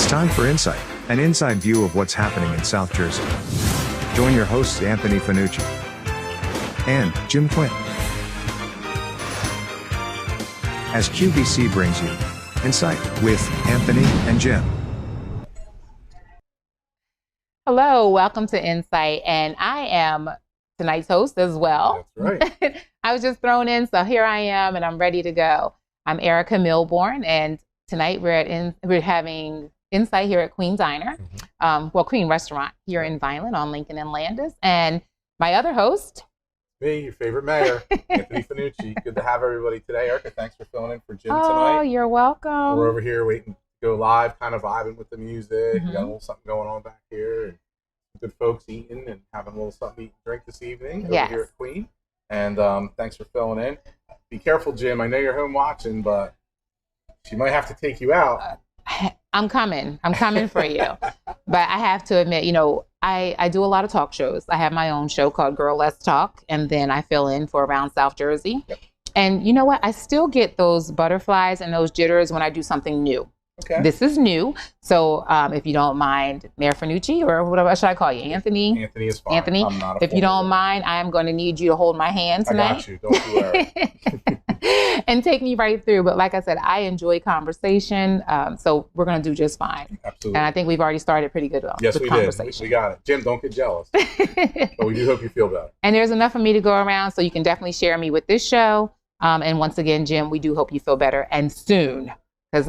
It's time for Insight, an inside view of what's happening in South Jersey. Join your hosts Anthony Fanucci and Jim Quinn as QVC brings you Insight with Anthony and Jim. Hello, welcome to Insight, and I am tonight's host as well. That's right. I was just thrown in, so here I am, and I'm ready to go. I'm Erica Milborn, and tonight we're having Insight here at Quinn Diner, Quinn Restaurant here in Vineland on Lincoln and Landis, and my other host. Me, your favorite mayor, Anthony Fanucci. Good to have everybody today. Erica, thanks for filling in for Jim tonight. Oh, you're welcome. We're over here waiting to go live, kind of vibing with the music. We got a little something going on back here. And good folks eating and having a little something to eat and drink this evening over here at Quinn. And thanks for filling in. Be careful, Jim. I know you're home watching, but she might have to take you out. I'm coming for you. But I have to admit, I do a lot of talk shows. I have my own show called Girl Let's Talk, and then I fill in for Around South Jersey. Yep. And you know what? I still get those butterflies and those jitters when I do something new. Okay. This is new. So if you don't mind, Mayor Fanucci, or whatever should I call you? Anthony? Anthony is fine. Anthony, I'm not a if you don't mind, I'm going to need you to hold my hand tonight. I got you. Don't you worry. And take me right through. But like I said, I enjoy conversation. So we're going to do just fine. Absolutely. And I think we've already started pretty good yes, with we conversation. Did. We got it. Jim, don't get jealous. But we do hope you feel better. And there's enough for me to go around, so you can definitely share me with this show. And once again, Jim, we do hope you feel better and soon. Because,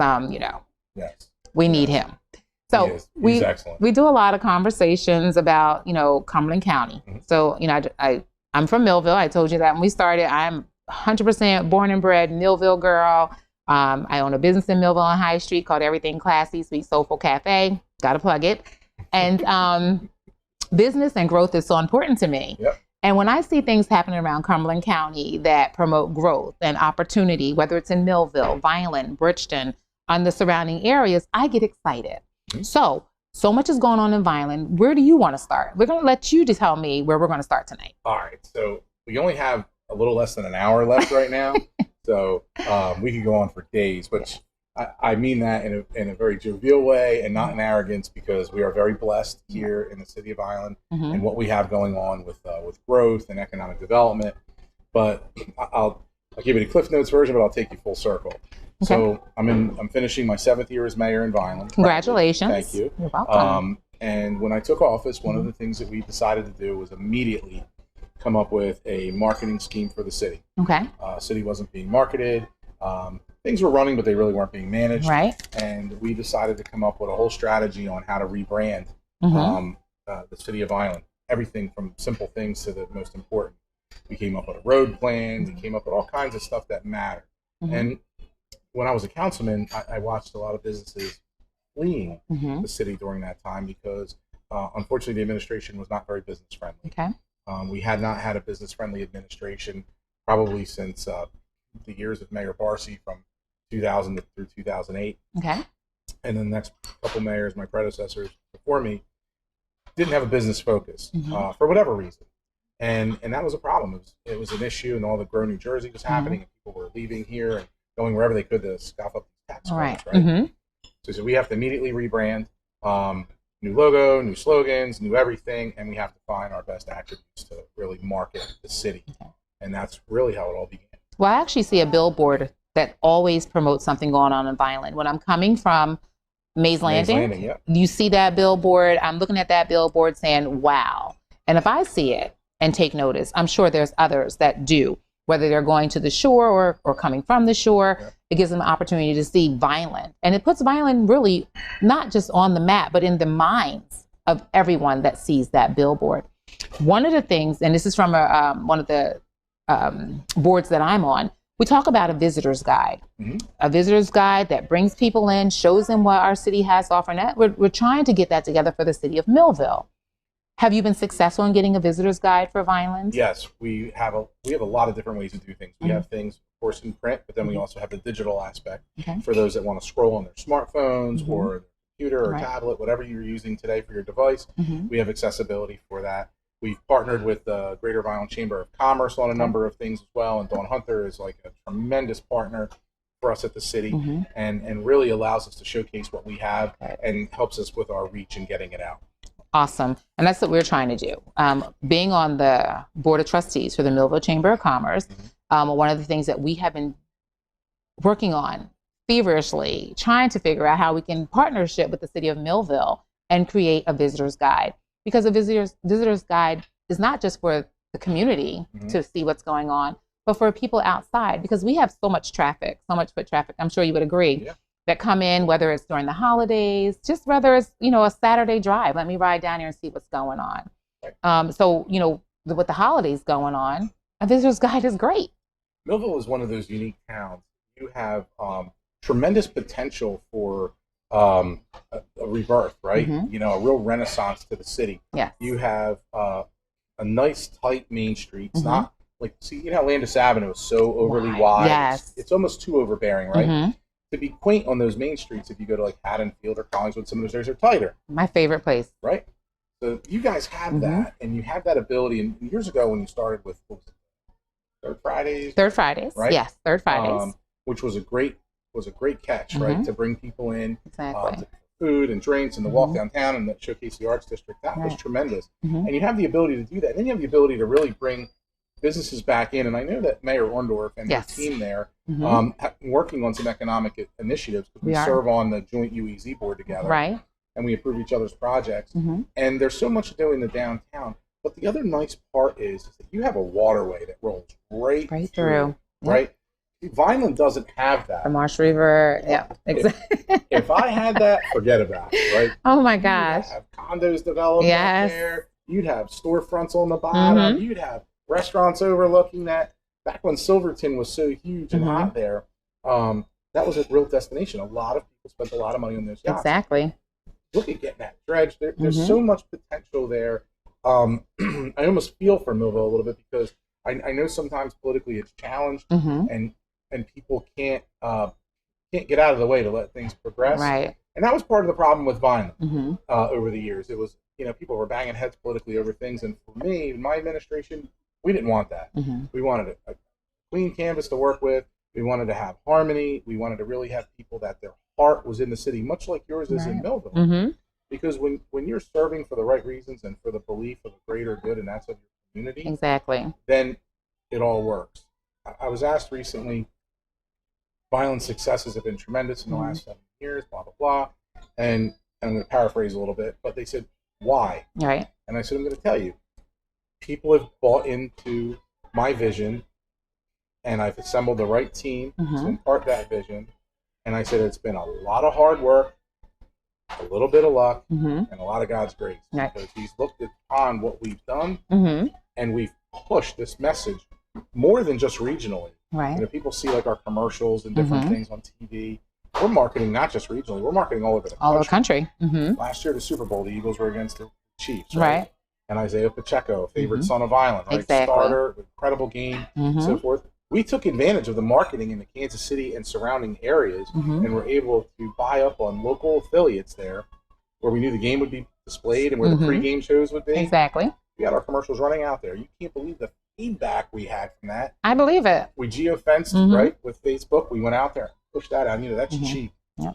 yes. We need him. So we do a lot of conversations about, Cumberland County. Mm-hmm. So, I'm from Millville. I told you that when we started. I'm 100% born and bred Millville girl. I own a business in Millville on High Street called Everything Classy, Sweet Soulful Cafe. Got to plug it. And business and growth is so important to me. Yep. And when I see things happening around Cumberland County that promote growth and opportunity, whether it's in Millville, Vineland, Bridgeton, and the surrounding areas, I get excited. Mm-hmm. So much is going on in Vineland. Where do you want to start? We're going to let you tell me where we're going to start tonight. All right. So we only have a little less than an hour left right now. So we could go on for days, which I mean that in a very jovial way and not in arrogance, because we are very blessed here in the city of Vineland and what we have going on with growth and economic development. But I'll give you the Cliff Notes version, but I'll take you full circle. Okay. So I'm finishing my 7th year as mayor in Vineland. Congratulations. Thank you. You're welcome. And when I took office, one of the things that we decided to do was immediately come up with a marketing scheme for the city. Okay. City wasn't being marketed. Things were running, but they really weren't being managed. Right. And we decided to come up with a whole strategy on how to rebrand the city of Vineland. Everything from simple things to the most important. We came up with a road plan. We came up with all kinds of stuff that mattered. And when I was a councilman, I watched a lot of businesses fleeing the city during that time because, unfortunately, the administration was not very business friendly. Okay. We had not had a business friendly administration probably since the years of Mayor Barcy from 2000 through 2008. Okay. And then the next couple mayors, my predecessors before me, didn't have a business focus for whatever reason. And that was a problem. It was an issue, and all the Grow New Jersey was happening, and people were leaving here and going wherever they could to scoff up tax credits, right? So we have to immediately rebrand, new logo, new slogans, new everything, and we have to find our best attributes to really market the city. Okay. And that's really how it all began. Well, I actually see a billboard that always promotes something going on in Vineland. When I'm coming from Mays Landing, you see that billboard. I'm looking at that billboard saying, wow. And if I see it and take notice, I'm sure there's others that do. Whether they're going to the shore or coming from the shore, it gives them an opportunity to see Vineland. And it puts Vineland really not just on the map, but in the minds of everyone that sees that billboard. One of the things, and this is from one of the boards that I'm on, we talk about a visitor's guide. A visitor's guide that brings people in, shows them what our city has to offer. And we're trying to get that together for the city of Millville. Have you been successful in getting a visitor's guide for Vineland? Yes, we have a lot of different ways to do things. We have things, of course, in print, but then we also have the digital aspect for those that want to scroll on their smartphones or computer or tablet, whatever you're using today for your device. We have accessibility for that. We've partnered with the Greater Vineland Chamber of Commerce on a number of things as well, and Dawn Hunter is like a tremendous partner for us at the city, and really allows us to showcase what we have and helps us with our reach and getting it out. Awesome. And that's what we're trying to do. Being on the board of trustees for the Millville Chamber of Commerce, one of the things that we have been working on feverishly, trying to figure out how we can partnership with the city of Millville and create a visitor's guide. Because a visitor's guide is not just for the community to see what's going on, but for people outside, because we have so much traffic, so much foot traffic, I'm sure you would agree, that come in, whether it's during the holidays, just whether it's, a Saturday drive, let me ride down here and see what's going on. So, with the holidays going on, a visitor's guide is great. Millville is one of those unique towns. You have tremendous potential for a rebirth, right? A real renaissance to the city. Yes. You have a nice, tight main street. It's not like, Landis Avenue is so overly wide. Yes. It's almost too overbearing, right? To be quaint on those main streets, if you go to like Haddonfield or Collingswood, some of those areas are tighter. My favorite place. Right? So you guys have that, and you have that ability. And years ago when you started with Third Fridays? Third Fridays, right? Yes, Third Fridays. Which was a great catch, right? To bring people in, exactly. Food and drinks and to walk downtown and showcase the arts district. That was tremendous. And you have the ability to do that. And then you have the ability to really bring businesses back in. And I know that Mayor Orndorff and her team there working on some economic initiatives, because we serve on the joint UEZ board together. Right. And we approve each other's projects. And there's so much to do in the downtown. But the other nice part is that you have a waterway that rolls right through. Right? Vineland doesn't have that. The Marsh River, exactly. If I had that, forget about it, right? Oh my gosh. You'd have condos developed up there. You'd have storefronts on the bottom. You'd have restaurants overlooking that. Back when Silverton was so huge and hot there, that was a real destination. A lot of people spent a lot of money on those yachts. Exactly. Look at getting that dredge. There's so much potential there. I almost feel for Millville a little bit, because I know sometimes politically it's challenged, and people can't get out of the way to let things progress. Right. And that was part of the problem with Vineland over the years. It was, people were banging heads politically over things. And for me, in my administration, we didn't want that. We wanted a clean canvas to work with. We wanted to have harmony. We wanted to really have people that their heart was in the city, much like yours is in Millville. Because when you're serving for the right reasons and for the belief of the greater good, and that's of your community, then it all works. I was asked recently, Vineland's successes have been tremendous in the last 7 years, blah, blah, blah. And I'm going to paraphrase a little bit, but they said, why? Right. And I said, I'm going to tell you. People have bought into my vision, and I've assembled the right team to impart that vision. And I said, it's been a lot of hard work, a little bit of luck, and a lot of God's grace. Right. Because he's looked upon what we've done, and we've pushed this message more than just regionally. Right. People see like our commercials and different things on TV. We're marketing not just regionally, we're marketing all over the country. All over the country. Last year, the Super Bowl, the Eagles were against the Chiefs, right? And Isaiah Pacheco, favorite son of Island, right? Exactly. Starter, incredible game, so forth. We took advantage of the marketing in the Kansas City and surrounding areas, and were able to buy up on local affiliates there, where we knew the game would be displayed and where the pregame shows would be. Exactly. We had our commercials running out there. You can't believe the feedback we had from that. I believe it. We geo-fenced, right, with Facebook. We went out there, pushed that out. That's cheap,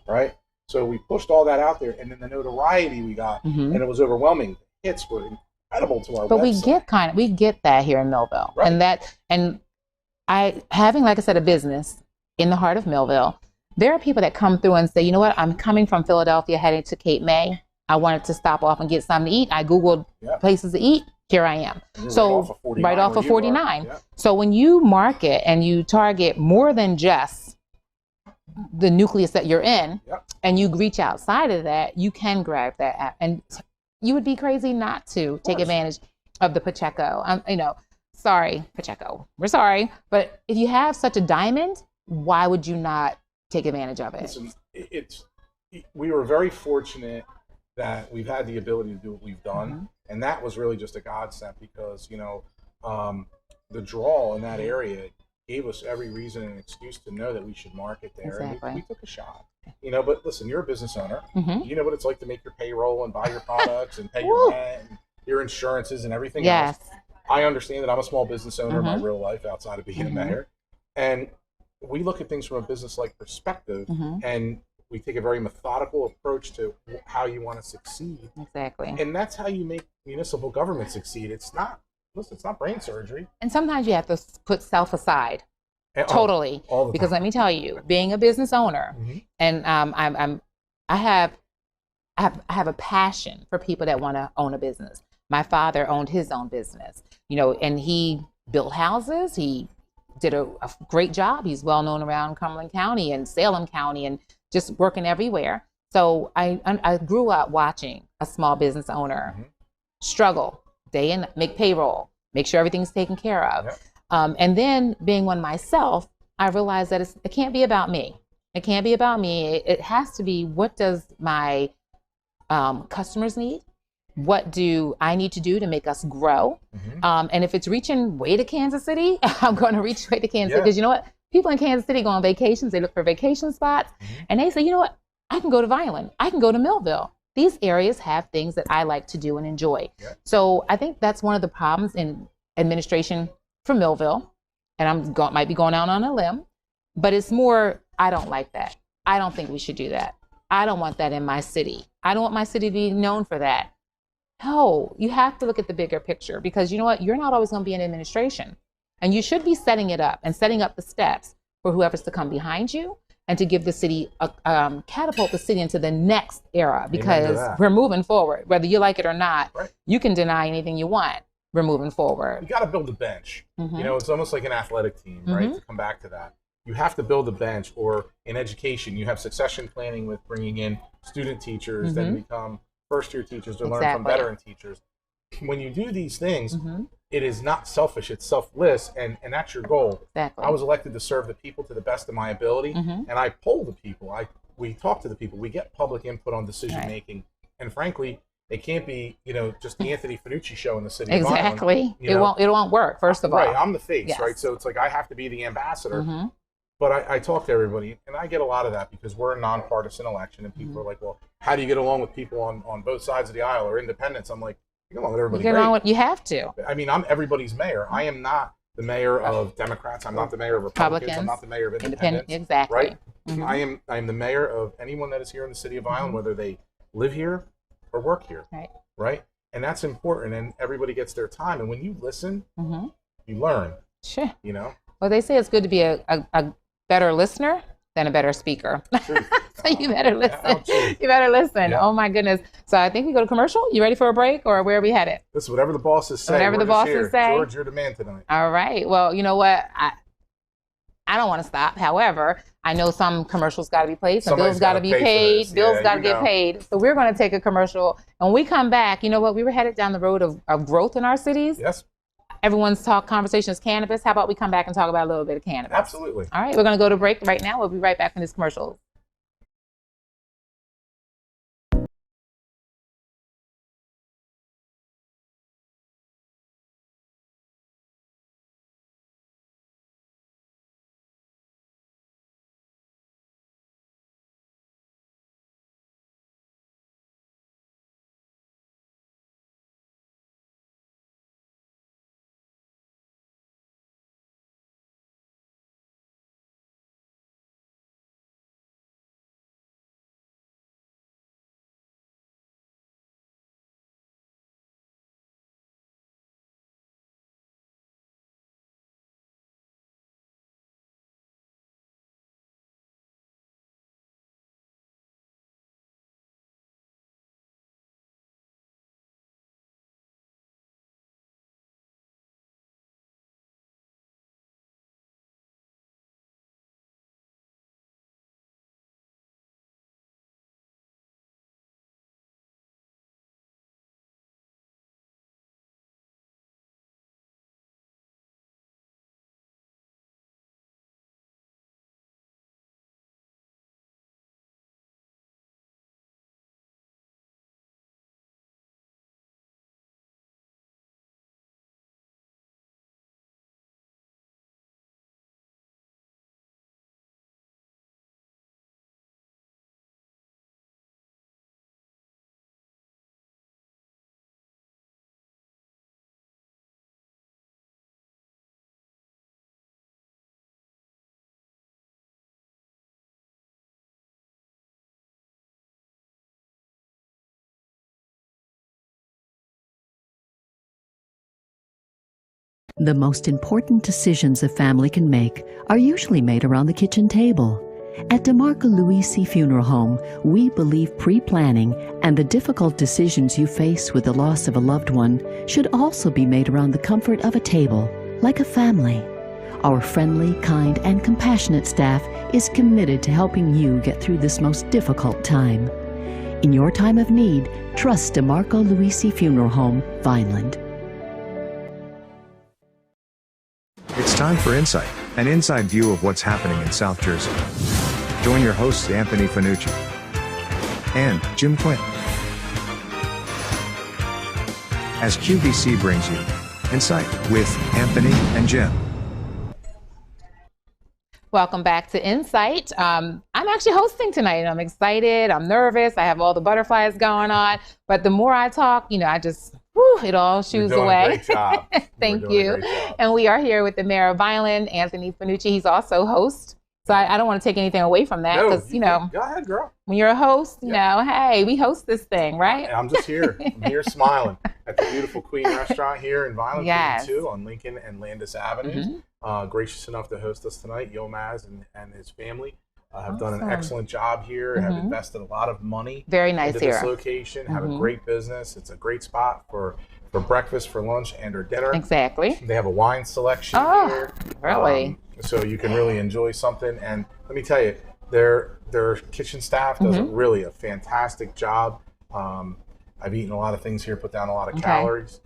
right? So we pushed all that out there, and then the notoriety we got, and it was overwhelming. The hits were incredible to our website. we get that here in Millville, right. And having, like I said, a business in the heart of Millville, there are people that come through and say, you know what, I'm coming from Philadelphia heading to Cape May. I wanted to stop off and get something to eat. I Googled places to eat. Here I am. So right off of 49. So when you market and you target more than just the nucleus that you're in, and you reach outside of that, you can grab that app. And you would be crazy not to take advantage of the Pacheco. Sorry, Pacheco. We're sorry. But if you have such a diamond, why would you not take advantage of it? Listen, we were very fortunate that we've had the ability to do what we've done. And that was really just a godsend, because, the draw in that area gave us every reason and excuse to know that we should market there. Exactly. And we took a shot. But listen, you're a business owner. You know what it's like to make your payroll and buy your products and pay your rent and your insurances and everything else. I understand that I'm a small business owner in my real life outside of being a mayor. And we look at things from a business-like perspective, Mm-hmm. and we take a very methodical approach to how you want to succeed. Exactly. And that's how you make municipal government succeed. It's not brain surgery. And sometimes you have to put self aside. And, Totally. all the Because time. let me tell you, being a business owner, Mm-hmm. and I have a passion for people that want to own a business. My father owned his own business, and he built houses. He did a great job. He's well known around Cumberland County and Salem County and just working everywhere. So I grew up watching a small business owner Mm-hmm. struggle day and make payroll, make sure everything's taken care of. Yep. And then being one myself, I realized that it can't be about me. It can't be about me. It has to be, what does my customers need? What do I need to do to make us grow? Mm-hmm. And if it's reaching way to Kansas City, I'm going to reach way to Kansas City. Yeah. Because you know what? People in Kansas City go on vacations. They look for vacation spots. Mm-hmm. And they say, you know what? I can go to Vineland. I can go to Millville. These areas have things that I like to do and enjoy. Yeah. So I think that's one of the problems in administration for Millville. And might be going out on a limb. But it's more, I don't like that. I don't think we should do that. I don't want that in my city. I don't want my city to be known for that. No, you have to look at the bigger picture, because you know what? You're not always going to be in administration. And you should be setting it up and setting up the steps for whoever's to come behind you, and to give the city, catapult the city into the next era, because we're moving forward. Whether you like it or not, right. You can deny anything you want. We're moving forward. You got to build a bench. Mm-hmm. It's almost like an athletic team, right? To come back to that. You have to build a bench. Or in education, you have succession planning with bringing in student teachers that become first-year teachers to learn from veteran teachers. When you do these things, it is not selfish, it's selfless, and that's your goal. Exactly. I was elected to serve the people to the best of my ability, and I poll the people. We talk to the people. We get public input on decision-making. Right. And frankly, it can't be, just the Anthony Fanucci show in the city of Vineland. Exactly. It won't work, first of all. Right, I'm the face, yes. right? So it's like I have to be the ambassador. But I talk to everybody, and I get a lot of that because we're a nonpartisan election, and people are like, well, how do you get along with people on both sides of the aisle or independents? I'm like, you get along with everybody. You have to. I mean, I'm everybody's mayor. I am not the mayor of Democrats. I'm not the mayor of Republicans. I'm not the mayor of independents. Exactly. Right? I am the mayor of anyone that is here in the city of Vineland, whether they live here or work here. Right? And that's important, and everybody gets their time. And when you listen, you learn. Sure. Well, they say it's good to be a better listener than a better speaker. So you better listen. You better listen. Yeah. Oh my goodness. So I think we go to commercial. You ready for a break, or where are we headed? Listen, whatever the bosses say. Whatever the bosses say. George, you're the man tonight. All right. Well, you know what? I don't want to stop. However, I know some commercials got to be played. Some bills got to be paid. Bills got to get paid. So we're going to take a commercial. And when we come back, you know what? We were headed down the road of growth in our cities. Yes. Everyone's conversation is cannabis. How about we come back and talk about a little bit of cannabis? Absolutely. All right. We're going to go to break right now. We'll be right back from this commercial. The most important decisions a family can make are usually made around the kitchen table. At DeMarco Luisi Funeral Home, we believe pre-planning and the difficult decisions you face with the loss of a loved one should also be made around the comfort of a table, like a family. Our friendly, kind, and compassionate staff is committed to helping you get through this most difficult time. In your time of need, trust DeMarco Luisi Funeral Home, Vineland. It's time for Insight, an inside view of what's happening in South Jersey. Join your hosts Anthony Fanucci and Jim Quinn as QVC brings you Insight with Anthony and Jim. Welcome back to Insight. I'm actually hosting tonight and I'm excited. I'm nervous. I have all the butterflies going on. But the more I talk, I just, it all shoots away. A great job. Thank you. And we are here with the mayor of Vineland, Anthony Fanucci. He's also host. So I don't want to take anything away from that because, go ahead, girl. When you're a host, hey, we host this thing, right? I'm just here. I'm here smiling at the beautiful Queen restaurant here in Vineland, yes. Queen 2 on Lincoln and Landis Avenues. Gracious enough to host us tonight. Yilmaz and his family have done an excellent job here, have invested a lot of money Very nice into here. This location, have a great business. It's a great spot for breakfast, for lunch, and or dinner. Exactly. They have a wine selection here. Really? So you can really enjoy something. And let me tell you, their kitchen staff does really a fantastic job. I've eaten a lot of things here, put down a lot of calories.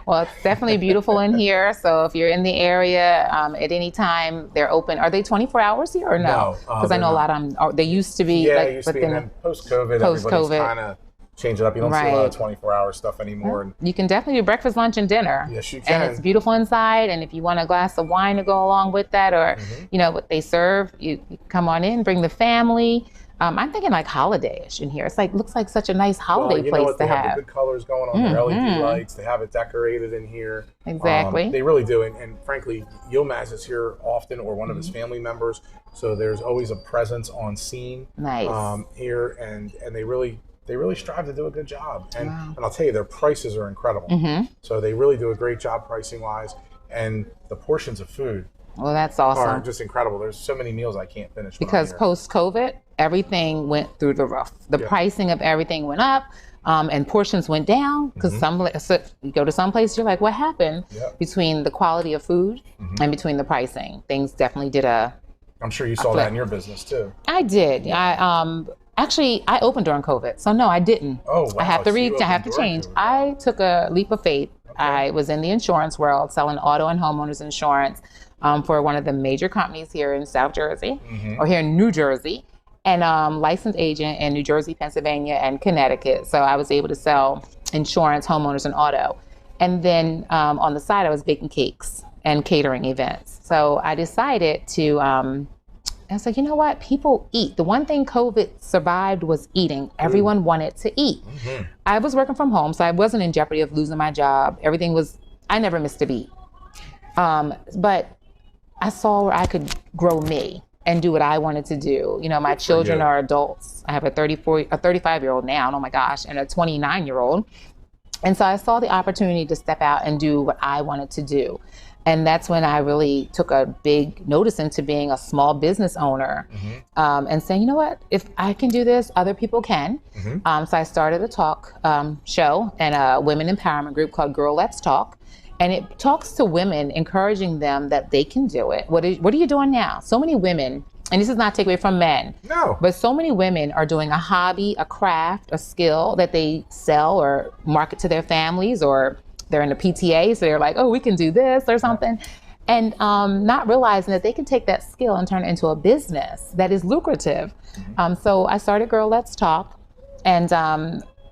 Well, it's definitely beautiful in here. So if you're in the area at any time, they're open. Are they 24 hours here or no? Because I know a lot of them, they used to be. Yeah, used to be. And then post-COVID, everybody's kind of changed it up. You don't see a lot of 24-hour stuff anymore. You can definitely do breakfast, lunch, and dinner. Yes, you can. And it's beautiful inside. And if you want a glass of wine to go along with that, or what they serve, you come on in, bring the family. I'm thinking like holiday-ish in here. It's looks like such a nice holiday place to have. They have the good colors going on, their LED lights. They have it decorated in here. Exactly. They really do. And frankly, Yilmaz is here often, or one of his family members. So there's always a presence on scene here, and they really strive to do a good job. And I'll tell you, their prices are incredible. So they really do a great job pricing-wise, and the portions of food. Well, that's awesome. Are just incredible. There's so many meals I can't finish. Because post-COVID, everything went through the roof. The pricing of everything went up, and portions went down. Because you go to some place, you're like, what happened between the quality of food and between the pricing? Things definitely did I'm sure you saw that in your business too. I did. Actually, I opened during COVID, so no, I didn't. Oh, wow. I have to change. COVID. I took a leap of faith. Okay. I was in the insurance world, selling auto and homeowners insurance for one of the major companies here in South Jersey, or here in New Jersey, and licensed agent in New Jersey, Pennsylvania, and Connecticut. So I was able to sell insurance, homeowners, and auto. And then on the side, I was baking cakes and catering events. So I decided to, I was like, you know what? People eat. The one thing COVID survived was eating. Everyone wanted to eat. I was working from home, so I wasn't in jeopardy of losing my job. I never missed a beat. But I saw where I could grow me and do what I wanted to do. My children are adults. I have a 35-year-old now, oh my gosh, and a 29-year-old. And so I saw the opportunity to step out and do what I wanted to do. And that's when I really took a big notice into being a small business owner and saying, you know what, if I can do this, other people can. So I started a talk show and a women empowerment group called Girl Let's Talk. And it talks to women, encouraging them that they can do it. What are you doing now? So many women, and this is not take away from men, but so many women are doing a hobby, a craft, a skill that they sell or market to their families, or they're in a PTA, so they're like, oh, we can do this or something. And not realizing that they can take that skill and turn it into a business that is lucrative. So I started Girl Let's Talk, and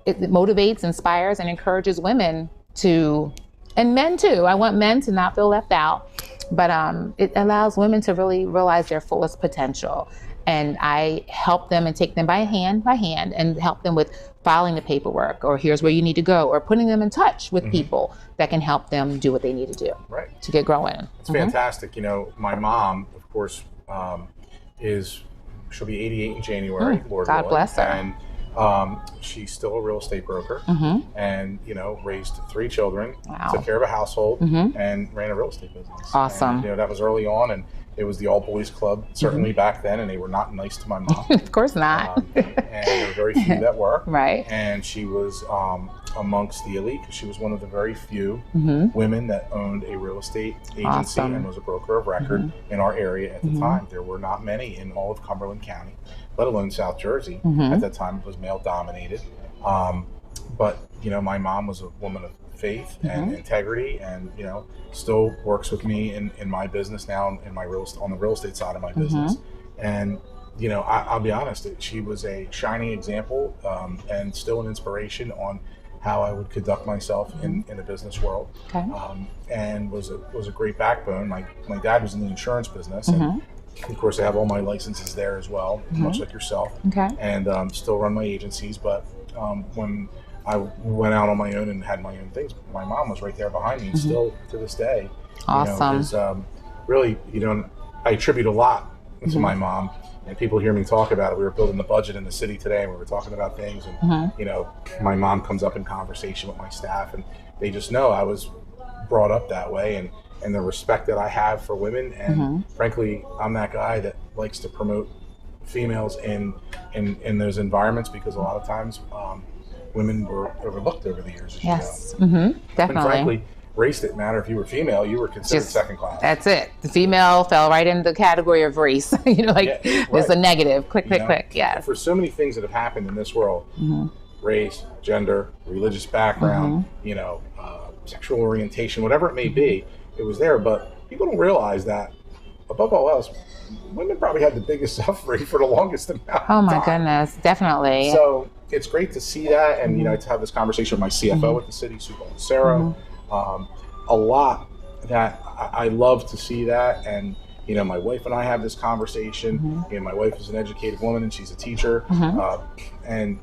it motivates, inspires, and encourages women to, and men too. I want men to not feel left out, but it allows women to really realize their fullest potential. And I help them and take them by hand and help them with filing the paperwork, or here's where you need to go, or putting them in touch with people that can help them do what they need to do to get growing. It's fantastic. My mom, of course, she'll be 88 in January. Lord God willing. bless her. And She's still a real estate broker, and raised 3 children, wow. took care of a household, and ran a real estate business. Awesome. And, that was early on, and it was the all boys club certainly back then, and they were not nice to my mom. Of course not. And there were very few that were. Right. And she was amongst the elite because she was one of the very few women that owned a real estate agency and was a broker of record in our area at the time. There were not many in all of Cumberland County, let alone South Jersey. At that time, it was male dominated. But my mom was a woman of faith and integrity, and still works with me in my business now, in my on the real estate side of my business. And I'll be honest, she was a shining example and still an inspiration on how I would conduct myself in the business world. Okay. And was a great backbone. My dad was in the insurance business, and of course I have all my licenses there as well, much like yourself. Okay. And still run my agencies, but when I went out on my own and had my own things, my mom was right there behind me, and still to this day. Awesome. Really, I attribute a lot to my mom. And people hear me talk about it. We were building the budget in the city today, and we were talking about things. And my mom comes up in conversation with my staff, and they just know I was brought up that way, and the respect that I have for women. And frankly, I'm that guy that likes to promote females in those environments, because a lot of times women were overlooked over the years. Yes, definitely. And frankly, race didn't matter. If you were female, you were considered second class. That's it. The female fell right in the category of race. There's a negative. Click. Yes. For so many things that have happened in this world, race, gender, religious background, sexual orientation, whatever it may be, it was there. But people don't realize that, above all else, women probably had the biggest suffering for the longest amount of time. Oh my goodness, definitely. So it's great to see that, and to have this conversation with my CFO at the city, Sarah. A lot that I love to see that, and my wife and I have this conversation. My wife is an educated woman, and she's a teacher, and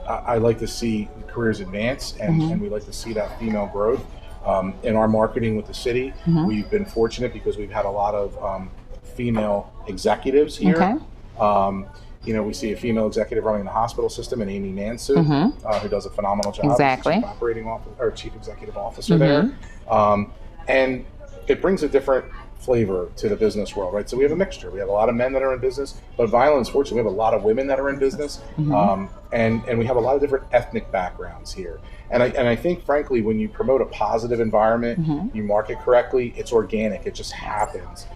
I like to see careers advance, and we like to see that female growth. In our marketing with the city, we've been fortunate because we've had a lot of female executives here. We see a female executive running the hospital system, and Amy Mansu, who does a phenomenal job. Exactly. Chief operating officer or chief executive officer there, and it brings a different flavor to the business world, right? So we have a mixture. We have a lot of men that are in business, but Violence, fortunately, we have a lot of women that are in business, and we have a lot of different ethnic backgrounds here. And I think, frankly, when you promote a positive environment, you market correctly, it's organic. It just happens.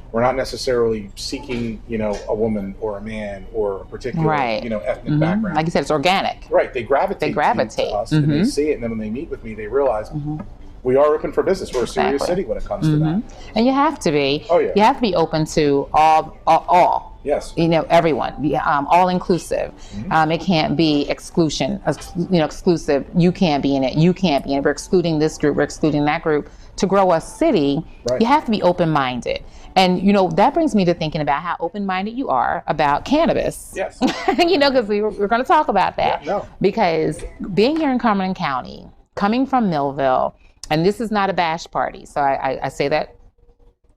We're not necessarily seeking, a woman or a man or a particular, ethnic background. Like you said, it's organic. Right. They gravitate to us, and they see it, and then when they meet with me, they realize we are open for business. We're a serious city when it comes to that. And you have to be. Oh, yeah. You have to be open to all. Yes. Everyone, all inclusive. It can't be exclusive. You can't be in it. You can't be in it. We're excluding this group. We're excluding that group. To grow a city, you have to be open-minded. And, that brings me to thinking about how open-minded you are about cannabis. Yes. Because we're going to talk about that. Yeah, no. Because being here in Cumberland County, coming from Millville, and this is not a bash party, so I say that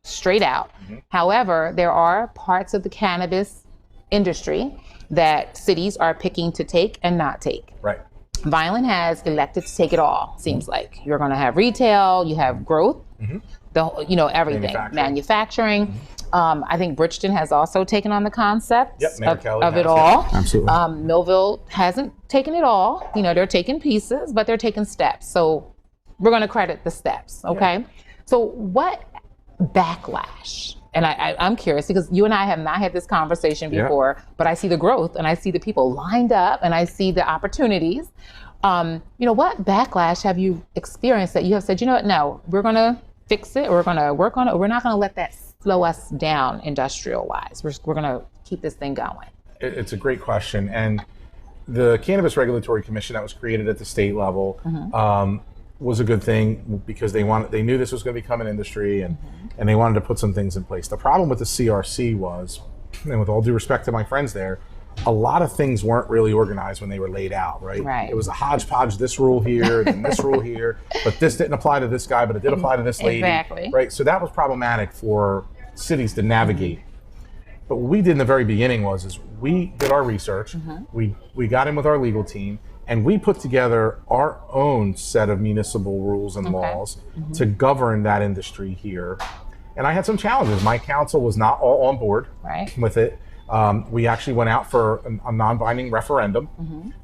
straight out. However, there are parts of the cannabis industry that cities are picking to take and not take. Right. Violent has elected to take it all, seems like. You're going to have retail, you have growth, everything, manufacturing. I think Bridgeton has also taken on the concept of it all. Absolutely. Millville hasn't taken it all. They're taking pieces, but they're taking steps. So we're going to credit the steps, okay? Yeah. So what backlash? And I'm curious, because you and I have not had this conversation before, but I see the growth, and I see the people lined up, and I see the opportunities. What backlash have you experienced that you have said, no, we're going to fix it, or we're going to work on it, or we're not going to let that slow us down industrial-wise. We're going to keep this thing going. It's a great question. And the Cannabis Regulatory Commission that was created at the state level was a good thing, because they knew this was going to become an industry, and they wanted to put some things in place. The problem with the CRC was, and with all due respect to my friends there, a lot of things weren't really organized when they were laid out, right? It was a hodgepodge, this rule here, then this rule here, but this didn't apply to this guy, but it did apply to this lady. Exactly. Right? So that was problematic for cities to navigate. But what we did in the very beginning is we did our research, we got in with our legal team, and we put together our own set of municipal rules and laws to govern that industry here. And I had some challenges. My council was not all on board with it. We actually went out for a non-binding referendum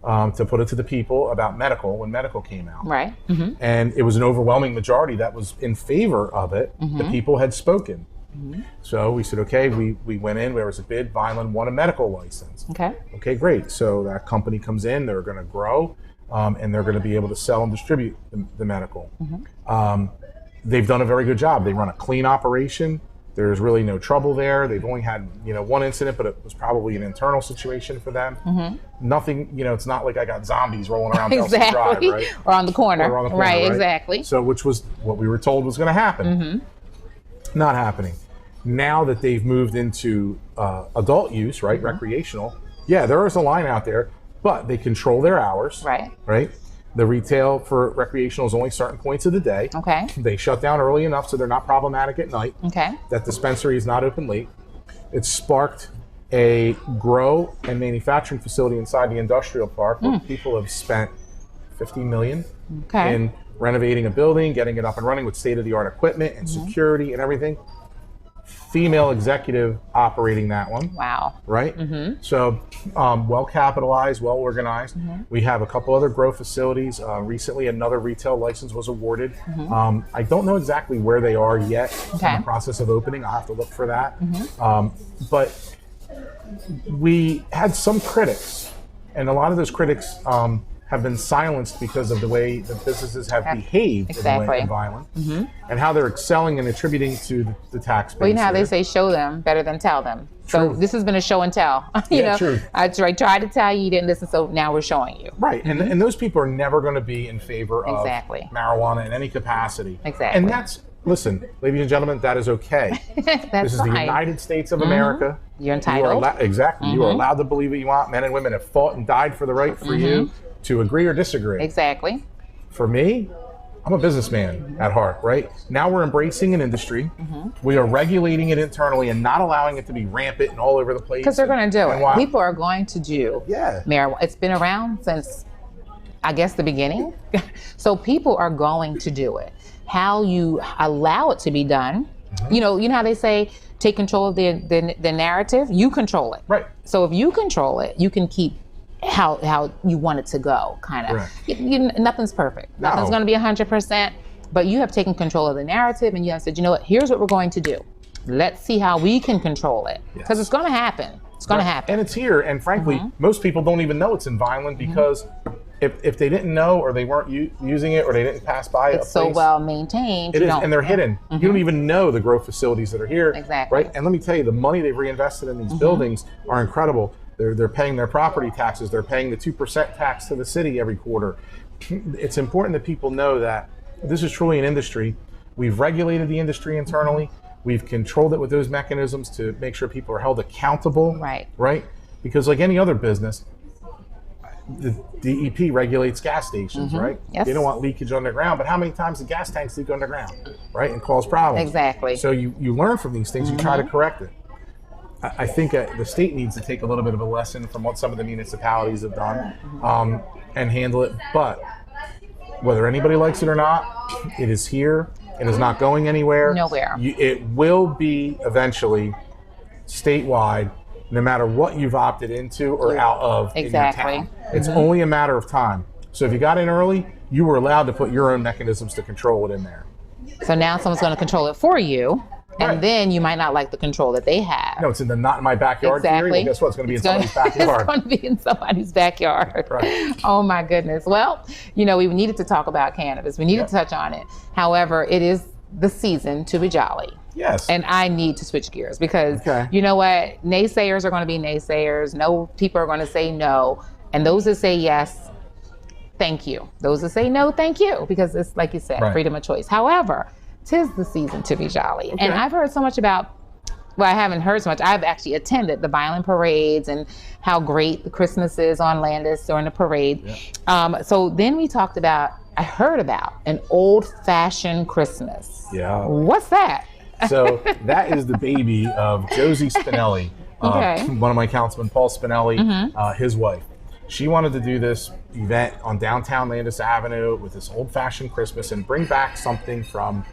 to put it to the people about medical when medical came out. Right. And it was an overwhelming majority that was in favor of it. The people had spoken. So we said, okay, we went in, there was a bid, Vineland won a medical license. Okay, great. So that company comes in, they're going to grow, and they're going to be able to sell and distribute the medical. They've done a very good job. They run a clean operation. There's really no trouble there. They've only had, one incident, but it was probably an internal situation for them. Nothing, it's not like I got zombies rolling around Belsey Drive, right? Or on the corner. Or on the corner, right, exactly. So, which was what we were told was going to happen. Not happening. Now that they've moved into adult use, right, recreational, there is a line out there, but they control their hours. Right. The retail for recreational is only certain points of the day. They shut down early enough so they're not problematic at night. That dispensary is not open late. It's sparked a grow and manufacturing facility inside the industrial park where people have spent $50 million in renovating a building, getting it up and running with state-of-the-art equipment and security and everything. Female executive operating that one. Wow. Right? So well capitalized, well organized. We have a couple other grow facilities. Recently, another retail license was awarded. I don't know exactly where they are yet in the process of opening. I'll have to look for that. But we had some critics, and a lot of those critics have been silenced because of the way the businesses have behaved in Vineland and how they're excelling and attributing to the tax base. Well, you know how they say show them better than tell them. So this has been a show and tell. True. I tried to tell you, you didn't listen, so now we're showing you. Right, and those people are never going to be in favor of marijuana in any capacity. And that's, listen, ladies and gentlemen, that is okay. This is the United States of America. You're entitled. You are allowed to believe what you want. Men and women have fought and died for the right for you to agree or disagree. Exactly. For me, I'm a businessman at heart, right? Now we're embracing an industry. We are regulating it internally and not allowing it to be rampant and all over the place. Because they're going to do it. People are going to do marijuana. It's been around since, I guess, the beginning. So people are going to do it. How you allow it to be done, you know how they say, take control of the narrative? You control it. Right. So if you control it, you can keep how you want it to go, kind of. Nothing's perfect. Nothing's going to be 100%, but you have taken control of the narrative and you have said, you know what, here's what we're going to do. Let's see how we can control it. Because it's going to happen. It's going to happen. And it's here. And frankly, most people don't even know it's in Vineland because if they didn't know or they weren't using it or they didn't pass by it's so well maintained. It is, and they're hidden. You don't even know the growth facilities that are here. Exactly. Right? And let me tell you, the money they've reinvested in these buildings are incredible. They're paying their property taxes. They're paying the 2% tax to the city every quarter. It's important that people know that this is truly an industry. We've regulated the industry internally. We've controlled it with those mechanisms to make sure people are held accountable. Right? Because like any other business, the DEP regulates gas stations, right? They don't want leakage underground, but how many times do gas tanks leak underground, right? And cause problems. Exactly. So you learn from these things, you try to correct it. I think the state needs to take a little bit of a lesson from what some of the municipalities have done and handle it. But whether anybody likes it or not, it is here. It is not going anywhere. Nowhere. It will be eventually statewide, no matter what you've opted into or out of in your town. It's only a matter of time. So if you got in early, you were allowed to put your own mechanisms to control it in there. So now someone's going to control it for you. And then you might not like the control that they have. No, it's in the not in my backyard theory. Well, guess what? It's going to be in somebody's backyard. It's going to be in somebody's backyard. Right. Oh, my goodness. Well, we needed to talk about cannabis. We needed to touch on it. However, it is the season to be jolly. Yes. And I need to switch gears because, you know what? Naysayers are going to be naysayers. No, people are going to say no. And those that say yes, thank you. Those that say no, thank you. Because it's, like you said, freedom of choice. However, 'tis the season to be jolly. And I've heard so much about, well, I haven't heard so much. I've actually attended the violent parades and how great the Christmas is on Landis during the parade. So then we talked about, I heard about an old-fashioned Christmas. Yeah. What's that? So that is the baby of Josie Spinelli. One of my councilmen, Paul Spinelli, his wife. She wanted to do this event on downtown Landis Avenue with this old-fashioned Christmas and bring back something from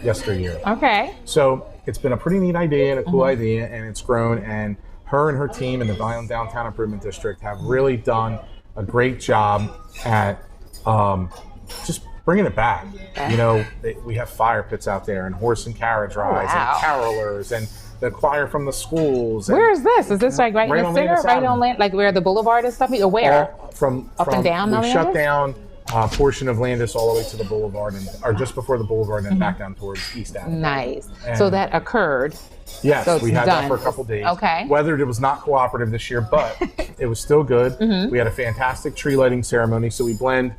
yesteryear. Okay. So it's been a pretty neat idea and a cool idea, and it's grown. And her and her team in the Violent Downtown Improvement District have really done a great job at just bringing it back. Okay. You know, we have fire pits out there and horse and carriage rides and carolers and the choir from the schools. Where is this? Is this like right in the center? Right on land, like where the boulevard is stuff? Or where? From and down. We shut down a portion of Landis all the way to the boulevard, or just before the boulevard, and back down towards East Avenue. Nice. So that occurred. Yes, so we had that for a couple days. Okay. Weather, it was not cooperative this year, but it was still good. We had a fantastic tree lighting ceremony. So we blend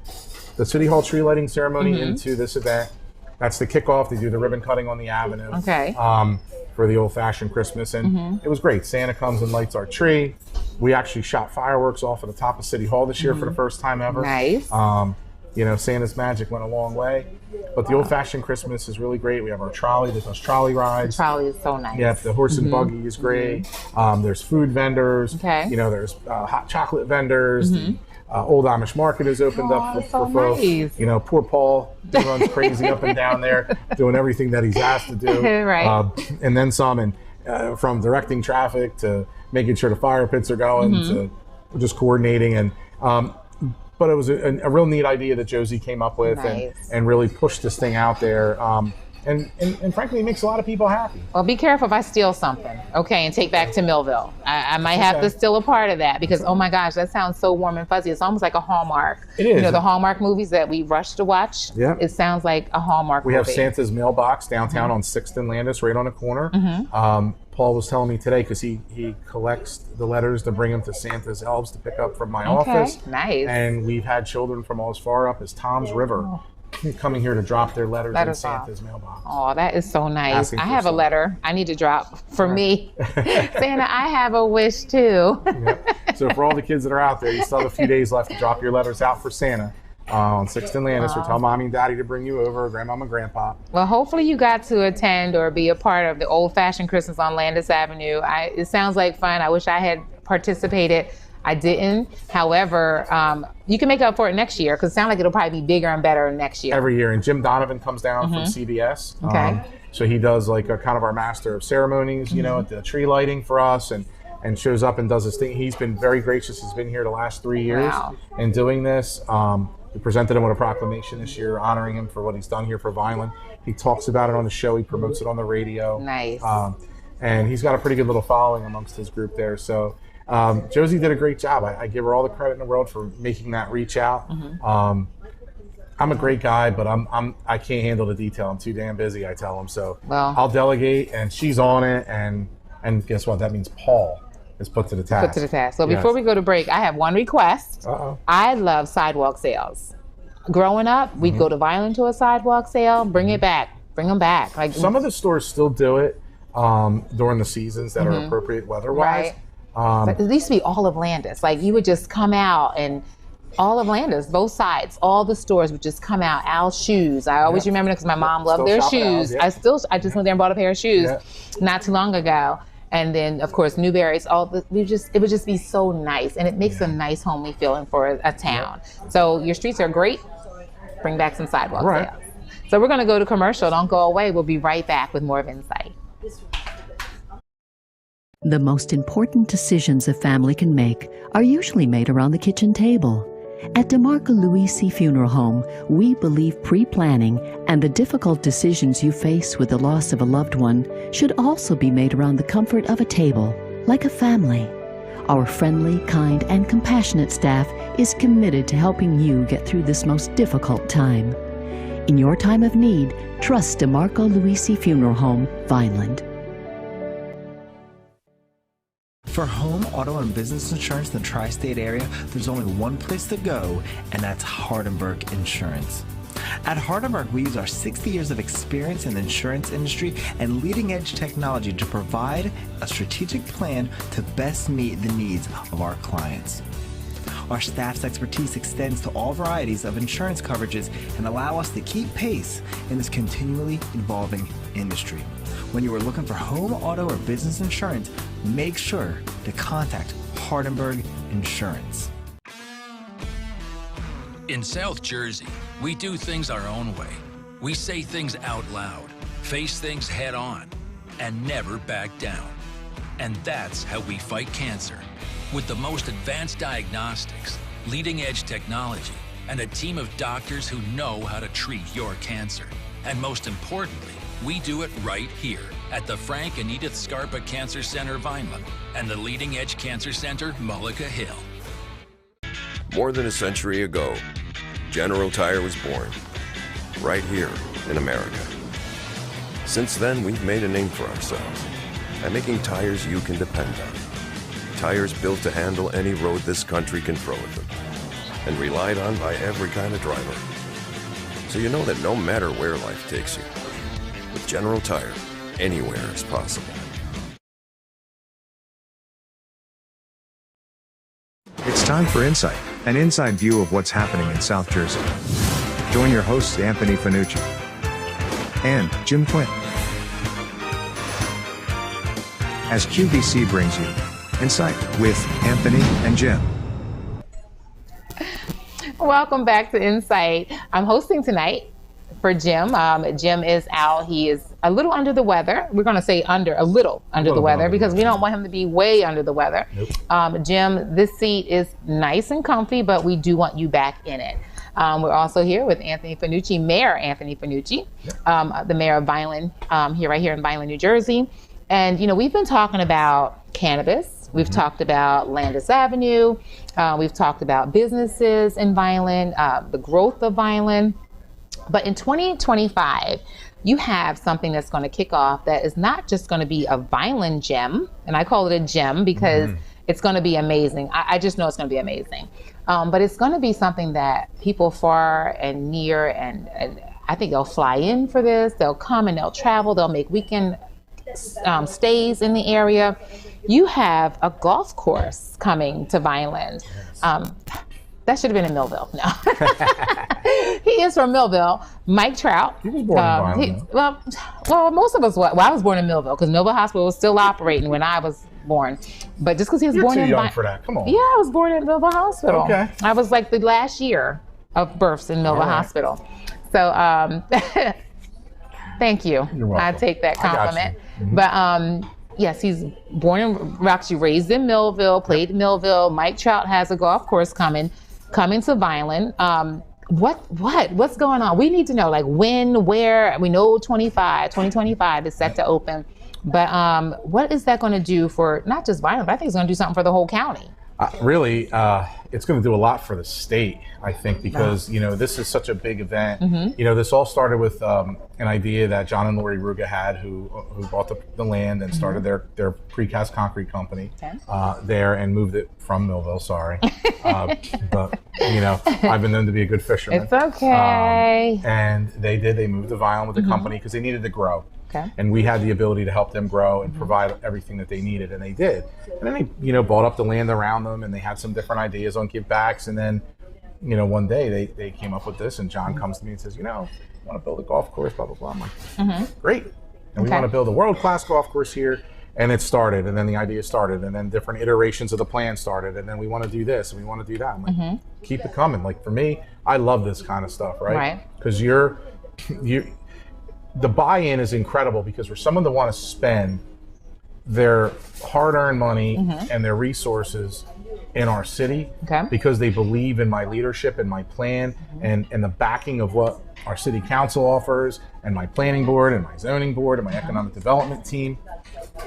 the City Hall tree lighting ceremony into this event. That's the kickoff. They do the ribbon cutting on the avenue. Okay. For the old-fashioned Christmas, and it was great. Santa comes and lights our tree. We actually shot fireworks off at the top of City Hall this year for the first time ever. Nice. You know, Santa's magic went a long way. But the old-fashioned Christmas is really great. We have our trolley that does trolley rides. The trolley is so nice. Yeah, the horse and buggy is great. There's food vendors. Okay. You know, there's hot chocolate vendors. The Old Amish Market is opened up for folks. Nice. You know, poor Paul runs crazy up and down there, doing everything that he's asked to do. Right. And then some, and from directing traffic to making sure the fire pits are going to just coordinating. And but it was a real neat idea that Josie came up with and really pushed this thing out there. And frankly, it makes a lot of people happy. Well, be careful if I steal something, okay, and take back to Millville. I might have to steal a part of that because, oh my gosh, that sounds so warm and fuzzy. It's almost like a Hallmark. It is. You know, the Hallmark movies that we rush to watch. Yeah. It sounds like a Hallmark movie. We have Santa's mailbox downtown on 6th and Landis, right on the corner. Paul was telling me today, because he collects the letters to bring them to Santa's elves to pick up from my office. Nice. And we've had children from as far up as Tom's River coming here to drop their letters in Santa's mailbox. Oh, that is so nice. I have a letter I need to drop for me. Santa, I have a wish too. So for all the kids that are out there, you still have a few days left to drop your letters out for Santa on 6th and Landis, or tell Mommy and Daddy to bring you over, Grandmama and Grandpa. Well, hopefully you got to attend or be a part of the old-fashioned Christmas on Landis Avenue. It sounds like fun. I wish I had participated. I didn't. However, you can make up for it next year, because it sounds like it'll probably be bigger and better next year. Every year. And Jim Donovan comes down from CBS. Okay. So he does like a kind of our master of ceremonies, you know, at the tree lighting for us, and shows up and does his thing. He's been very gracious. He's been here the last 3 years in doing this. We presented him with a proclamation this year honoring him for what he's done here for Vineland. He talks about it on the show. He promotes it on the radio. Nice. And he's got a pretty good little following amongst his group there. So Josie did a great job. I give her all the credit in the world for making that reach out. I'm a great guy, but I can't handle the detail. I'm too damn busy, I tell him. So I'll delegate, and she's on it. And guess what? That means Paul is put to the task. Put to the task. So before we go to break, I have one request. I love sidewalk sales. Growing up, we'd go to Vineland to a sidewalk sale. Bring it back. Bring them back. Like some of the stores still do it during the seasons that are appropriate weather-wise. Right. It used to be all of Landis. Like you would just come out and all of Landis, both sides, all the stores would just come out. Al's shoes. I always remember it because my mom loved their shoes. I just went there and bought a pair of shoes not too long ago. And then, of course, Newberry's. It would just be so nice, and it makes a nice, homely feeling for a town. So your streets are great. Bring back some sidewalk sales. So we're going to go to commercial. Don't go away. We'll be right back with more of Insight. The most important decisions a family can make are usually made around the kitchen table. At DeMarco Luisi Funeral Home, we believe pre-planning and the difficult decisions you face with the loss of a loved one should also be made around the comfort of a table, like a family. Our friendly, kind, and compassionate staff is committed to helping you get through this most difficult time. In your time of need, trust DeMarco Luisi Funeral Home, Vineland. For home, auto, and business insurance in the tri-state area, there's only one place to go, and that's Hardenberg Insurance. At Hardenberg, we use our 60 years of experience in the insurance industry and leading-edge technology to provide a strategic plan to best meet the needs of our clients. Our staff's expertise extends to all varieties of insurance coverages and allow us to keep pace in this continually evolving industry. When you are looking for home, auto, or business insurance, make sure to contact Hardenberg Insurance. In South Jersey, we do things our own way. We say things out loud, face things head on, and never back down. And that's how we fight cancer. With the most advanced diagnostics, leading-edge technology, and a team of doctors who know how to treat your cancer. And most importantly, we do it right here at the Frank and Edith Scarpa Cancer Center, Vineland, and the Leading Edge Cancer Center, Mullica Hill. More than a century ago, General Tire was born, right here in America. Since then, we've made a name for ourselves by making tires you can depend on. Tires built to handle any road this country can throw at them, and relied on by every kind of driver. So you know that no matter where life takes you, with General Tire, anywhere is possible. It's time for Insight, an inside view of what's happening in South Jersey. Join your hosts Anthony Fanucci and Jim Quinn as QVC brings you Insight with Anthony and Jim. Welcome back to Insight. I'm hosting tonight for Jim. Jim is out. He is a little under the weather. We're going to say a little under the weather because we don't want him to be way under the weather. Nope. Jim, this seat is nice and comfy, but we do want you back in it. We're also here with Anthony Fanucci, Mayor Anthony Fanucci, the mayor of Vineland, right here in Vineland, New Jersey. And, we've been talking about cannabis. We've talked about Landis Avenue. We've talked about businesses in Vineland, the growth of Vineland. But in 2025, you have something that's going to kick off that is not just going to be a Vineland gem, and I call it a gem because it's going to be amazing. I just know it's going to be amazing. But it's going to be something that people far and near, and I think they'll fly in for this. They'll come and they'll travel. They'll make weekend stays in the area. You have a golf course coming to Vineland. That should have been in Millville. No. He is from Millville. Mike Trout. He was born in Vineland. Well, most of us were. Well, I was born in Millville because Millville Hospital was still operating when I was born. But just because he was You're born too in young for that. Come on. Yeah, I was born in Millville Hospital. Okay. I was like the last year of births in Millville Hospital. So thank you. You're welcome. I take that compliment. But yes, he's born in Roxy, raised in Millville, played in Millville. Mike Trout has a golf course coming to Vineland. What's going on? We need to know, like, when, where. We know 2025 is set to open, but what is that going to do for not just Vineland, but I think it's going to do something for the whole county. Really, it's going to do a lot for the state, I think, because this is such a big event. This all started with an idea that John and Lori Ruga had, who bought the land and started their precast concrete company there and moved it from Millville. Sorry, but I've been known to be a good fisherman. It's okay. And they moved to Vineland with the company because they needed to grow. Okay. And we had the ability to help them grow and provide everything that they needed, and they did. And then they, bought up the land around them, and they had some different ideas on givebacks. And then, one day they came up with this, and John comes to me and says, I want to build a golf course, blah, blah, blah. I'm like, great. And we want to build a world-class golf course here. And it started, and then the idea started, and then different iterations of the plan started, and then we want to do this, and we want to do that. I'm like, keep it coming. Like, for me, I love this kind of stuff, right? Because the buy-in is incredible, because for someone to want to spend their hard-earned money and their resources in our city because they believe in my leadership and my plan and the backing of what our city council offers and my planning board and my zoning board and my economic development team,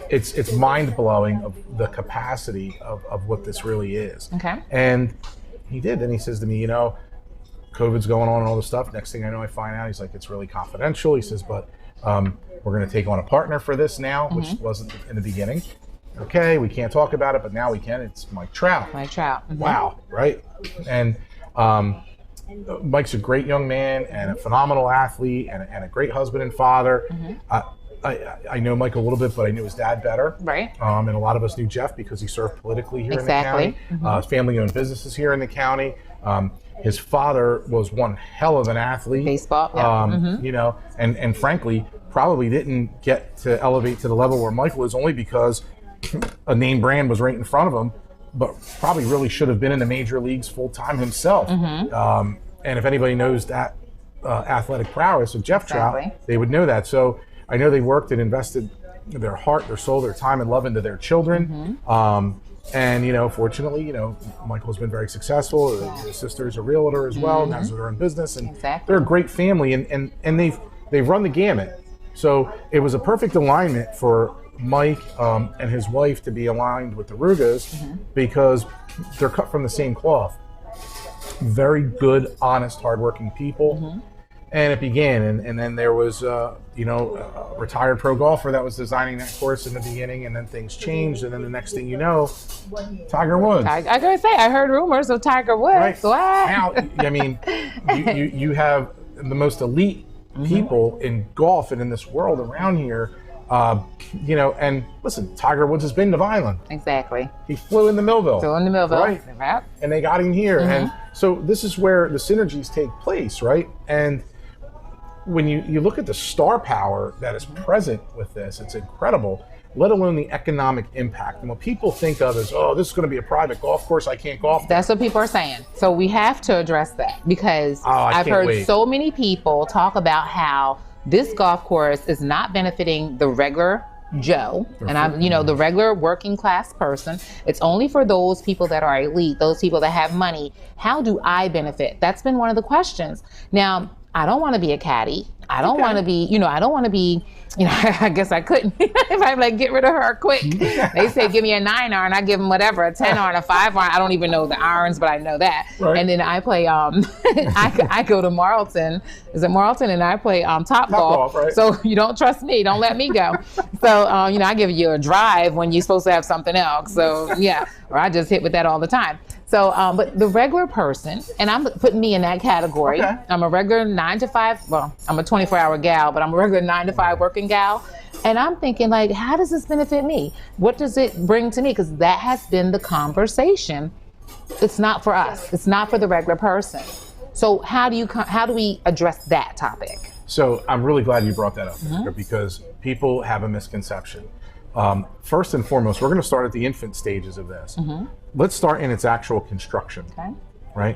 it's mind-blowing of the capacity of what this really is. And he did. Then he says to me, COVID's going on and all this stuff. Next thing I know, I find out, he's like, it's really confidential. He says, but we're going to take on a partner for this now, which wasn't in the beginning. Okay, we can't talk about it, but now we can. It's Mike Trout. Mike Trout. Wow, right? And Mike's a great young man and a phenomenal athlete and a great husband and father. I know Mike a little bit, but I knew his dad better. Right. And a lot of us knew Jeff because he served politically here in the county. Family-owned businesses here in the county. His father was one hell of an athlete. Baseball, and frankly, probably didn't get to elevate to the level where Michael is, only because a name brand was right in front of him, but probably really should have been in the major leagues full time himself. And if anybody knows that athletic prowess of Jeff Trout, they would know that. So I know they worked and invested their heart, their soul, their time and love into their children. And, you know, fortunately, you know, Michael's been very successful. His sister's a realtor as well, and has their own business. And they're a great family, and they've run the gamut. So it was a perfect alignment for Mike and his wife to be aligned with the Rugas because they're cut from the same cloth. Very good, honest, hardworking people. And it began, and then there was, you know, a retired pro golfer that was designing that course in the beginning, and then things changed, and then the next thing you know, Tiger Woods. I gotta say, I heard rumors of Tiger Woods. Right. Now, I mean, you have the most elite people in golf and in this world around here, you know, and listen, Tiger Woods has been to Vineland. Exactly. He flew into Millville. Right. Yep. And they got him here. And so this is where the synergies take place, right? And when you look at the star power that is present with this, it's incredible, let alone the economic impact. And what people think of as, oh, this is going to be a private golf course, I can't golf there. That's what people are saying. So we have to address that because I've heard so many people talk about how this golf course is not benefiting the regular Joe, and I'm, you know, the regular working class person. It's only for those people that are elite, those people that have money. How do I benefit? That's been one of the questions. Now, I don't want to be a caddy. I don't want to be, you know, I don't want to be, you know, I guess I couldn't. If I'm like, get rid of her quick. They say, give me a 9-iron. I give them whatever, a 10-iron, a 5-iron. I don't even know the irons, but I know that. Right. And then I play, I go to Marlton. Is it Marlton? And I play Top Golf. Right. So you don't trust me. Don't let me go. So, you know, I give you a drive when you're supposed to have something else. So, yeah, or I just hit with that all the time. So, but the regular person, and I'm putting me in that category. Okay. I'm a regular 9 to 5. Well, I'm a 24-hour gal, but I'm a regular 9 to 5 working gal. And I'm thinking, like, how does this benefit me? What does it bring to me? Because that has been the conversation. It's not for us. It's not for the regular person. So how do we address that topic? So I'm really glad you brought that up because people have a misconception. First and foremost, we're going to start at the infant stages of this. Let's start in its actual construction, right?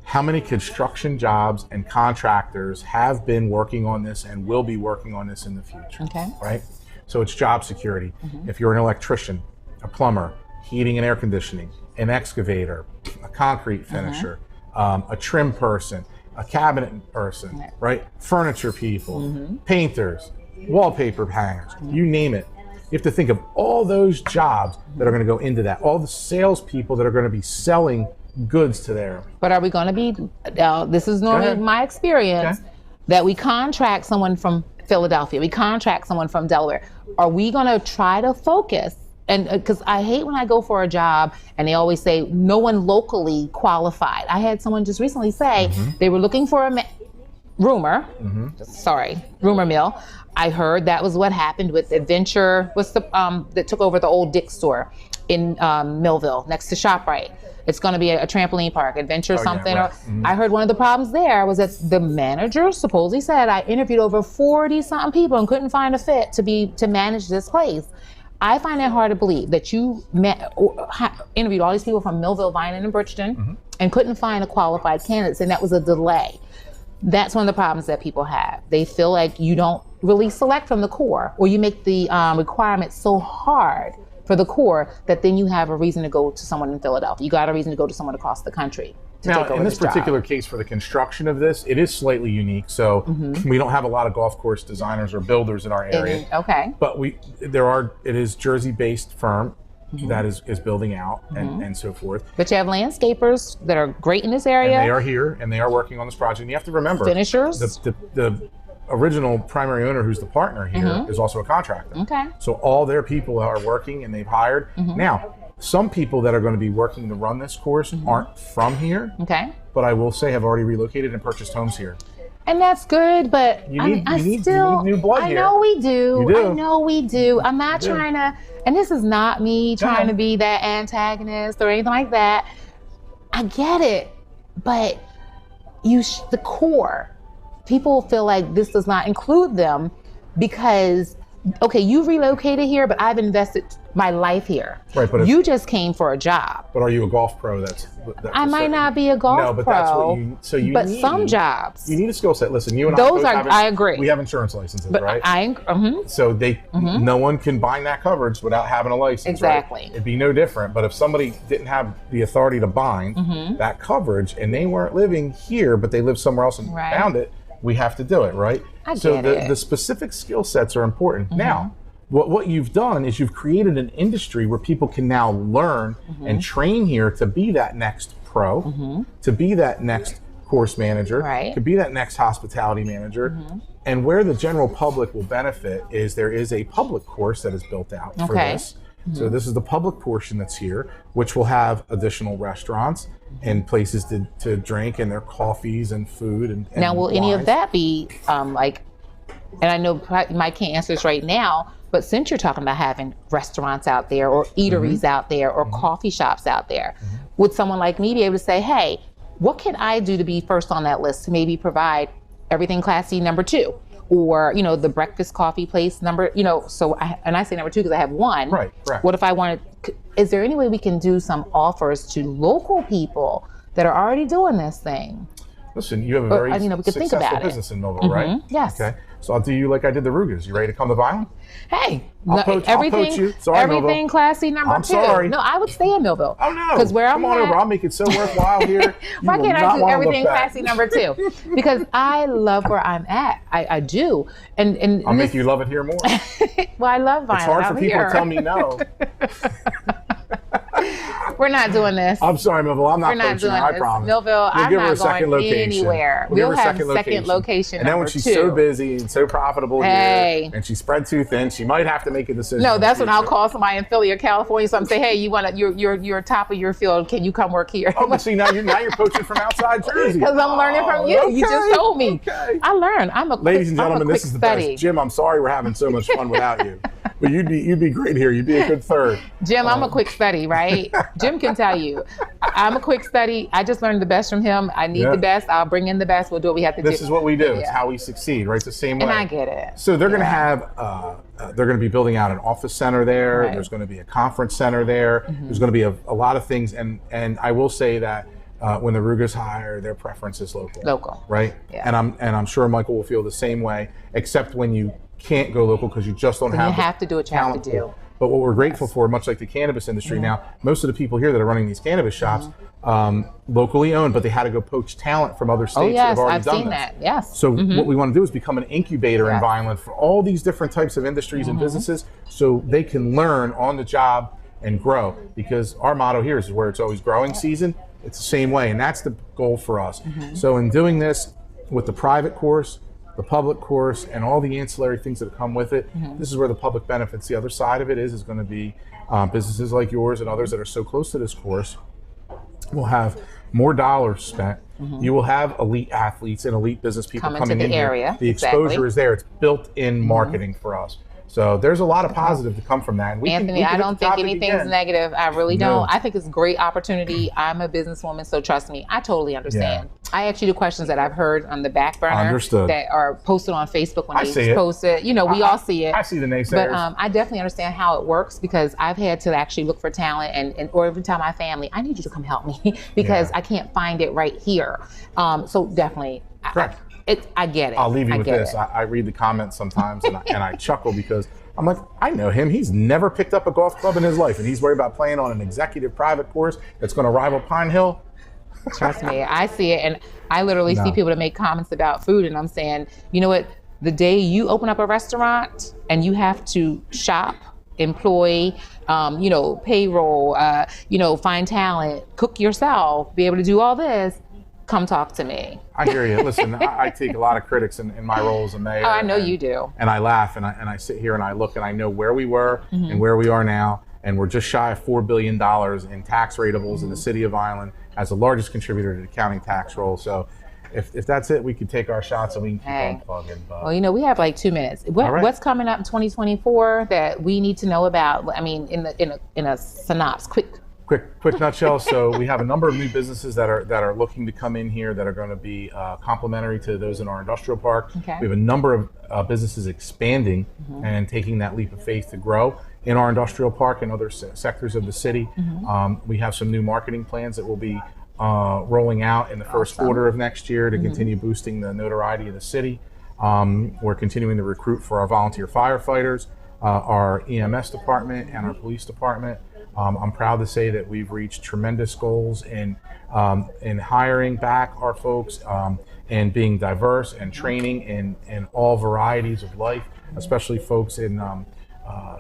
How many construction jobs and contractors have been working on this and will be working on this in the future, right? So it's job security. If you're an electrician, a plumber, heating and air conditioning, an excavator, a concrete finisher, a trim person, a cabinet person, right? Furniture people, painters, wallpaper hangers, you name it. You have to think of all those jobs that are going to go into that, all the salespeople that are going to be selling goods to there. But are we going to be, this is normally my experience, that we contract someone from Philadelphia, we contract someone from Delaware. Are we going to try to focus? And because I hate when I go for a job and they always say no one locally qualified. I had someone just recently say they were looking for a rumor mill. I heard that was what happened with Adventure. What's the that took over the old Dick's store in Millville next to ShopRite? It's going to be a trampoline park, Adventure something. Yeah, right. I heard one of the problems there was that the manager supposedly said I interviewed over 40-something people and couldn't find a fit to manage this place. I find it hard to believe that you interviewed all these people from Millville, Vineland, and Bridgeton and couldn't find a qualified candidate, and that was a delay. That's one of the problems that people have. They feel like you don't really select from the core, or you make the requirements so hard for the core that then you have a reason to go to someone in Philadelphia. You got a reason to go to someone across the country to take over this job. Now, in this particular case for the construction of this, it is slightly unique. So we don't have a lot of golf course designers or builders in our area. But it is Jersey-based firm that is building out and so forth. But you have landscapers that are great in this area. And they are here and they are working on this project. And you have to remember, finishers. The original primary owner, who's the partner here, is also a contractor. So all their people are working and they've hired. Now, some people that are going to be working to run this course aren't from here. But I will say have already relocated and purchased homes here. And that's good, but you need new blood here. I know we do. You do. I know we do. I'm not trying to, and this is not me trying to be that antagonist or anything like that. I get it, but the core, people feel like this does not include them because okay, you relocated here, but I've invested my life here. Right, but you just came for a job. But are you a golf pro? I might not be a golf pro. No, but that's what you but need. Some jobs. You need a skill set. Listen, you and I agree. We have insurance licenses, but right? So no one can bind that coverage without having a license. Exactly. Right? It'd be no different. But if somebody didn't have the authority to bind that coverage and they weren't living here, but they lived somewhere else and found it, we have to do it, right? So the specific skill sets are important. Now, what you've done is you've created an industry where people can now learn and train here to be that next pro, to be that next course manager, to be that next hospitality manager. And where the general public will benefit is there is a public course that is built out for this. So this is the public portion that's here, which will have additional restaurants and places to drink and their coffees and food and now will wines. any of that be like, and I know Mike can't answer this right now, but since you're talking about having restaurants out there or eateries out there or coffee shops out there, would someone like me be able to say, hey, what can I do to be first on that list to maybe provide everything classy number 2? Or, the breakfast coffee place number, so I say number 2 because I have one. Right. What if I wanted, is there any way we can do some offers to local people that are already doing this thing? Listen, you have a very we could think successful about business in Millville, right? Yes. Okay. So I'll do you like I did the Rugas. You ready to come to Violent? Hey, I'll poach you. Sorry, everything Millville. classy number 2. I'm sorry. No, I would stay in Millville. Oh no! Because where come on over. I'll make it so worthwhile here. Why can't I do everything classy number 2? Because I love where I'm at. I do, and I'll make you love it here more. Well, I love Violent. It's hard for people to tell me no. We're not doing this. I'm sorry, Millville. I'm not We're not poaching doing her, I this. promise. Millville, We'll I'm give her not a second going location. anywhere. We'll We'll have second location And then when number she's 2. so busy and so profitable here, and she's spread too thin, she might have to make a decision. No, that's when I'll call somebody in Philly or California. So I'm say, hey, you're top of your field. Can you come work here? Oh, but see, now you're poaching from outside Jersey. Because I'm learning from you. Okay, You just told me. Okay. I learned. Ladies and gentlemen, this is the best. Jim, I'm sorry we're having so much fun without you. But you'd be great here. You'd be a good third. Jim, I'm a quick study, right? Jim can tell you. I'm a quick study. I just learned the best from him. I need the best. I'll bring in the best. We'll do what we have to do. This is what we do. It's how we succeed, right? It's the same way. And I get it. So they're going to have, they're going to be building out an office center there. Right. There's going to be a conference center there. There's going to be a lot of things. And I will say that when the Rugas hire, their preference is local. Right? Yeah. And I'm sure Michael will feel the same way, except when you can't go local because you just don't have. You have to do what you have to do. But what we're grateful for, much like the cannabis industry now, most of the people here that are running these cannabis shops, locally owned, but they had to go poach talent from other states that have already done this. That. Yes. So what we want to do is become an incubator in Violent for all these different types of industries and businesses, so they can learn on the job and grow. Because our motto here is where it's always growing season. It's the same way, and that's the goal for us. So in doing this with the private course, the public course, and all the ancillary things that come with it, this is where the public benefits. The other side of it is going to be businesses like yours and others that are so close to this course will have more dollars spent. You will have elite athletes and elite business people coming in here. The exposure is there. It's built-in marketing for us. So there's a lot of positive to come from that. And Anthony, I don't think anything's negative. I really don't. I think it's a great opportunity. I'm a businesswoman, so trust me, I totally understand. I ask you the questions that I've heard on the back burner that are posted on Facebook when they post it. We all see it. I see the naysayers. But I definitely understand how it works because I've had to actually look for talent or every time my family, I need you to come help me because I can't find it right here. So definitely. Correct. I get it. I'll leave you with this. I read the comments sometimes and I chuckle because I'm like, I know him. He's never picked up a golf club in his life, and he's worried about playing on an executive private course that's going to rival Pine Hill. Trust me, I see it, and I literally see people that make comments about food, and I'm saying, you know what? The day you open up a restaurant and you have to shop, employ, payroll, find talent, cook yourself, be able to do all this, come talk to me. I hear you. Listen, I take a lot of critics in my role as a mayor. Oh, I know you do. And I laugh and I sit here and I look and I know where we were and where we are now. And we're just shy of $4 billion in tax rateables in the city of Island as the largest contributor to the county tax roll. So if that's it, we can take our shots and we can keep on plugging. But. Well, we have like 2 minutes. What's coming up in 2024 that we need to know about? I mean, in a synopsis, quick quick nutshell. So we have a number of new businesses that are looking to come in here that are going to be complementary to those in our industrial park. Okay. We have a number of businesses expanding and taking that leap of faith to grow in our industrial park and other sectors of the city. We have some new marketing plans that will be rolling out in the first quarter of next year to continue boosting the notoriety of the city. We're continuing to recruit for our volunteer firefighters, our EMS department, and our police department. I'm proud to say that we've reached tremendous goals in hiring back our folks and being diverse and training in all varieties of life, especially folks in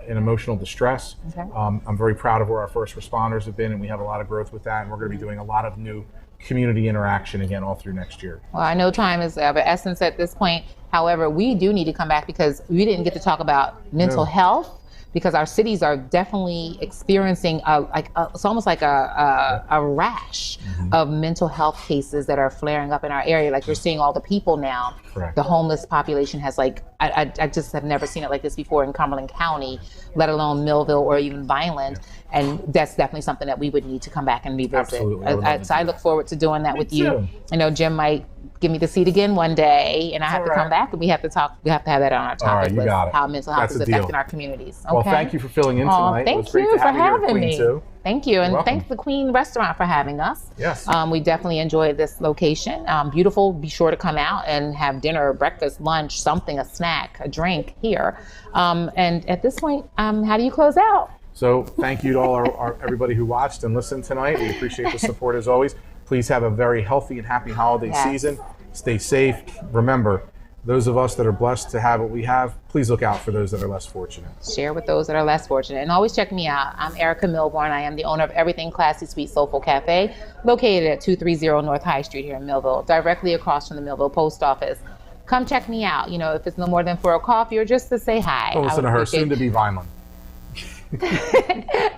emotional distress. Okay. I'm very proud of where our first responders have been, and we have a lot of growth with that, and we're going to be doing a lot of new community interaction again all through next year. Well, I know time is of essence at this point. However, we do need to come back because we didn't get to talk about mental health, because our cities are definitely experiencing it's almost like a rash of mental health cases that are flaring up in our area. Like you're seeing all the people now. Correct. The homeless population has I just have never seen it like this before in Cumberland County, let alone Millville or even Vineland. And that's definitely something that we would need to come back and revisit. Absolutely. So I look forward to doing that with you. I know Jim might give me the seat again one day, and I have to come back, and we have to talk. We have to have that on our topic list. How mental health is affecting our communities. Okay? Well, thank you for filling in tonight. Thank you for having me. Thank you, and welcome. thanks to Queen Restaurant for having us. Yes. We definitely enjoyed this location. Beautiful. Be sure to come out and have dinner, breakfast, lunch, something, a snack, a drink here. And at this point, how do you close out? So thank you to all everybody who watched and listened tonight. We appreciate the support as always. Please have a very healthy and happy holiday season. Stay safe. Remember, those of us that are blessed to have what we have, please look out for those that are less fortunate. Share with those that are less fortunate. And always check me out. I'm Erica Milbourne. I am the owner of Everything Classy Sweet Soulful Cafe, located at 230 North High Street here in Millville, directly across from the Millville Post Office. Come check me out. You know, if it's no more than for a coffee or just to say hi. Don't listen to her, soon to be Vineland.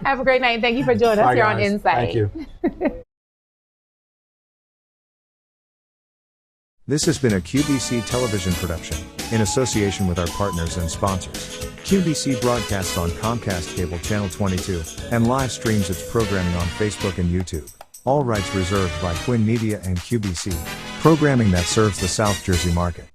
Have a great night. Thank you for joining us here on Insight. Thank you. This has been a QBC television production, in association with our partners and sponsors. QBC broadcasts on Comcast Cable Channel 22, and live streams its programming on Facebook and YouTube. All rights reserved by Quinn Media and QBC, programming that serves the South Jersey market.